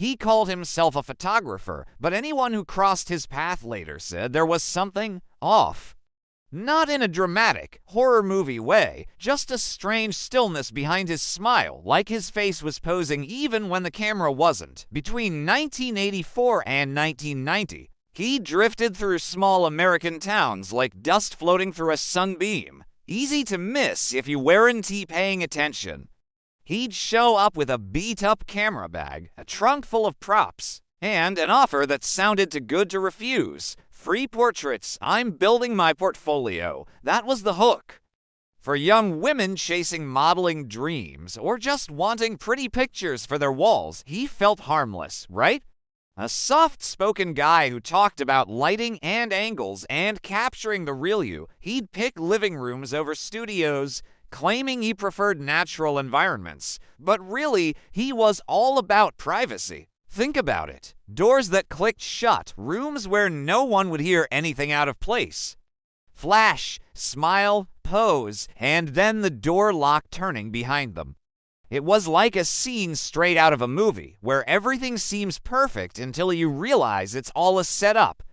He called himself a photographer, but anyone who crossed his path later said there was something off. Not in a dramatic, horror movie way, just a strange stillness behind his smile, like his face was posing even when the camera wasn't. Between 1984 and 1990, he drifted through small American towns like dust floating through a sunbeam. Easy to miss if you weren't paying attention. He'd show up with a beat-up camera bag, a trunk full of props, and an offer that sounded too good to refuse. Free portraits, I'm building my portfolio. That was the hook. For young women chasing modeling dreams or just wanting pretty pictures for their walls, he felt harmless, right? A soft-spoken guy who talked about lighting and angles and capturing the real you. He'd pick living rooms over studios, claiming he preferred natural environments. But really, he was all about privacy. Think about it. Doors that clicked shut, rooms where no one would hear anything out of place. Flash, smile, pose, and then the door lock turning behind them. It was like a scene straight out of a movie, where everything seems perfect until you realize it's all a setup.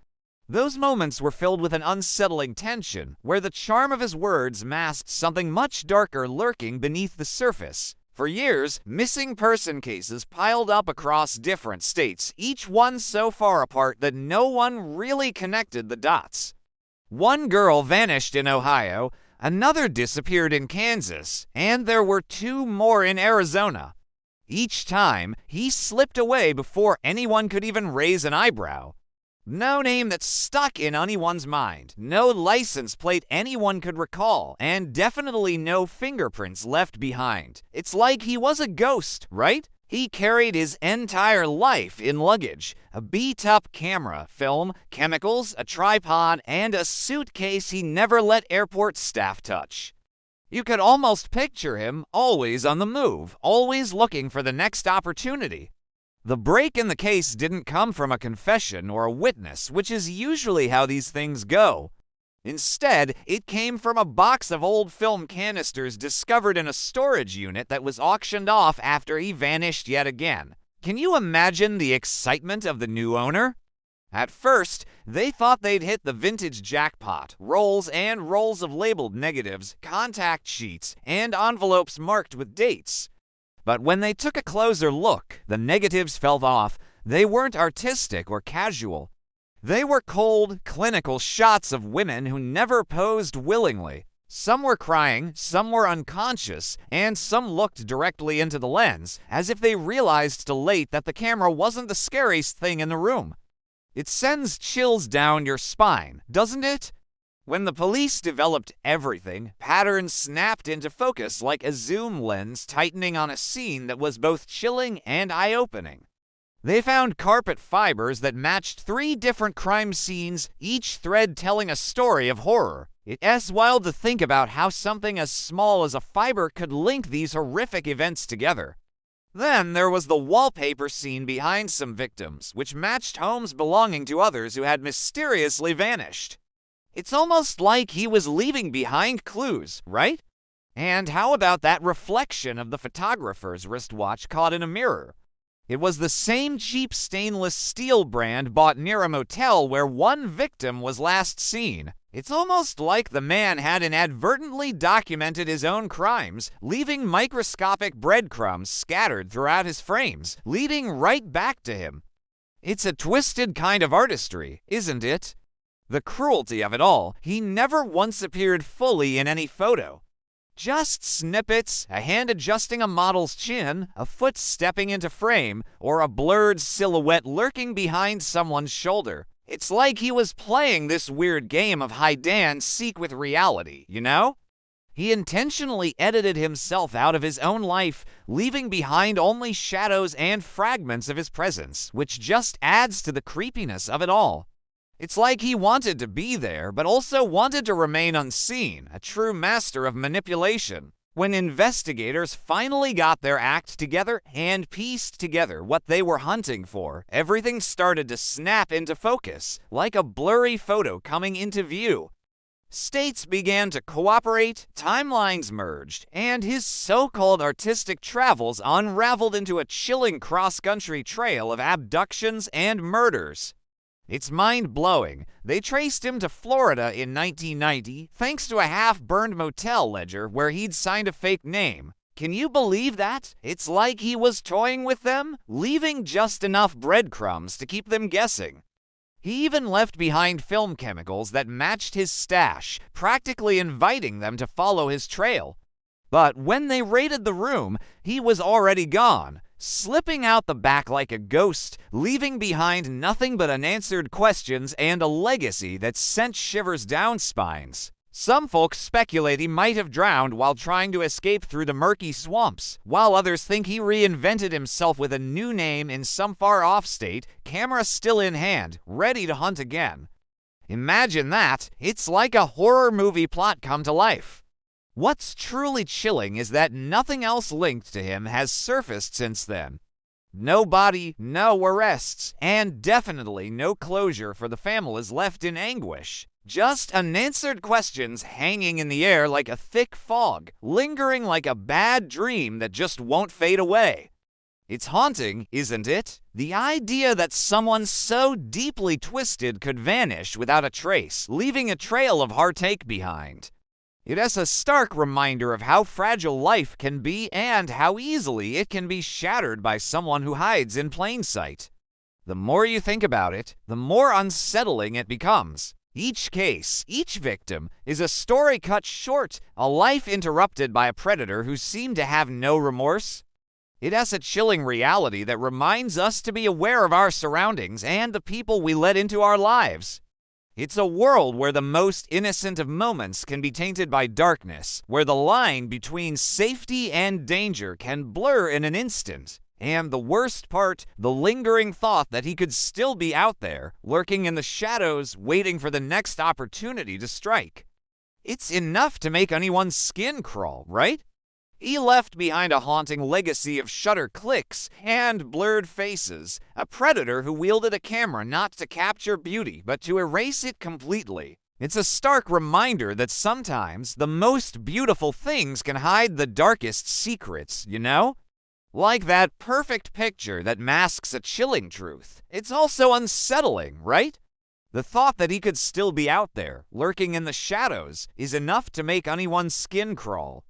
Those moments were filled with an unsettling tension, where the charm of his words masked something much darker lurking beneath the surface. For years, missing person cases piled up across different states, each one so far apart that no one really connected the dots. One girl vanished in Ohio, another disappeared in Kansas, and there were 2 more in Arizona. Each time, he slipped away before anyone could even raise an eyebrow. No name that stuck in anyone's mind, no license plate anyone could recall, and definitely no fingerprints left behind. It's like he was a ghost, right? He carried his entire life in luggage, a beat-up camera, film, chemicals, a tripod, and a suitcase he never let airport staff touch. You could almost picture him always on the move, always looking for the next opportunity. The break in the case didn't come from a confession or a witness, which is usually how these things go. Instead, it came from a box of old film canisters discovered in a storage unit that was auctioned off after he vanished yet again. Can you imagine the excitement of the new owner? At first, they thought they'd hit the vintage jackpot, rolls and rolls of labeled negatives, contact sheets, and envelopes marked with dates. But when they took a closer look, the negatives fell off. They weren't artistic or casual. They were cold, clinical shots of women who never posed willingly. Some were crying, some were unconscious, and some looked directly into the lens, as if they realized too late that the camera wasn't the scariest thing in the room. It sends chills down your spine, doesn't it? When the police developed everything, patterns snapped into focus like a zoom lens tightening on a scene that was both chilling and eye-opening. They found carpet fibers that matched 3 different crime scenes, each thread telling a story of horror. It's wild to think about how something as small as a fiber could link these horrific events together. Then there was the wallpaper scene behind some victims, which matched homes belonging to others who had mysteriously vanished. It's almost like he was leaving behind clues, right? And how about that reflection of the photographer's wristwatch caught in a mirror? It was the same cheap stainless steel brand bought near a motel where one victim was last seen. It's almost like the man had inadvertently documented his own crimes, leaving microscopic breadcrumbs scattered throughout his frames, leading right back to him. It's a twisted kind of artistry, isn't it? The cruelty of it all, he never once appeared fully in any photo. Just snippets, a hand adjusting a model's chin, a foot stepping into frame, or a blurred silhouette lurking behind someone's shoulder. It's like he was playing this weird game of hide-and-seek with reality, you know? He intentionally edited himself out of his own life, leaving behind only shadows and fragments of his presence, which just adds to the creepiness of it all. It's like he wanted to be there, but also wanted to remain unseen, a true master of manipulation. When investigators finally got their act together and pieced together what they were hunting for, everything started to snap into focus, like a blurry photo coming into view. States began to cooperate, timelines merged, and his so-called artistic travels unraveled into a chilling cross-country trail of abductions and murders. It's mind-blowing. They traced him to Florida in 1990 thanks to a half-burned motel ledger where he'd signed a fake name. Can you believe that? It's like he was toying with them, leaving just enough breadcrumbs to keep them guessing. He even left behind film chemicals that matched his stash, practically inviting them to follow his trail. But when they raided the room, he was already gone, slipping out the back like a ghost, leaving behind nothing but unanswered questions and a legacy that sent shivers down spines. Some folks speculate he might have drowned while trying to escape through the murky swamps, while others think he reinvented himself with a new name in some far-off state, camera still in hand, ready to hunt again. Imagine that! It's like a horror movie plot come to life. What's truly chilling is that nothing else linked to him has surfaced since then. No body, no arrests, and definitely no closure for the families left in anguish. Just unanswered questions hanging in the air like a thick fog, lingering like a bad dream that just won't fade away. It's haunting, isn't it? The idea that someone so deeply twisted could vanish without a trace, leaving a trail of heartache behind. It is a stark reminder of how fragile life can be and how easily it can be shattered by someone who hides in plain sight. The more you think about it, the more unsettling it becomes. Each case, each victim, is a story cut short, a life interrupted by a predator who seemed to have no remorse. It has a chilling reality that reminds us to be aware of our surroundings and the people we let into our lives. It's a world where the most innocent of moments can be tainted by darkness, where the line between safety and danger can blur in an instant. And the worst part, the lingering thought that he could still be out there, lurking in the shadows, waiting for the next opportunity to strike. It's enough to make anyone's skin crawl, right? He left behind a haunting legacy of shutter clicks and blurred faces, a predator who wielded a camera not to capture beauty, but to erase it completely. It's a stark reminder that sometimes the most beautiful things can hide the darkest secrets, you know? Like that perfect picture that masks a chilling truth. It's also unsettling, right? The thought that he could still be out there, lurking in the shadows, is enough to make anyone's skin crawl.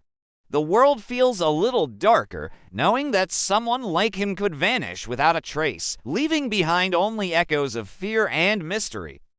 The world feels a little darker, knowing that someone like him could vanish without a trace, leaving behind only echoes of fear and mystery.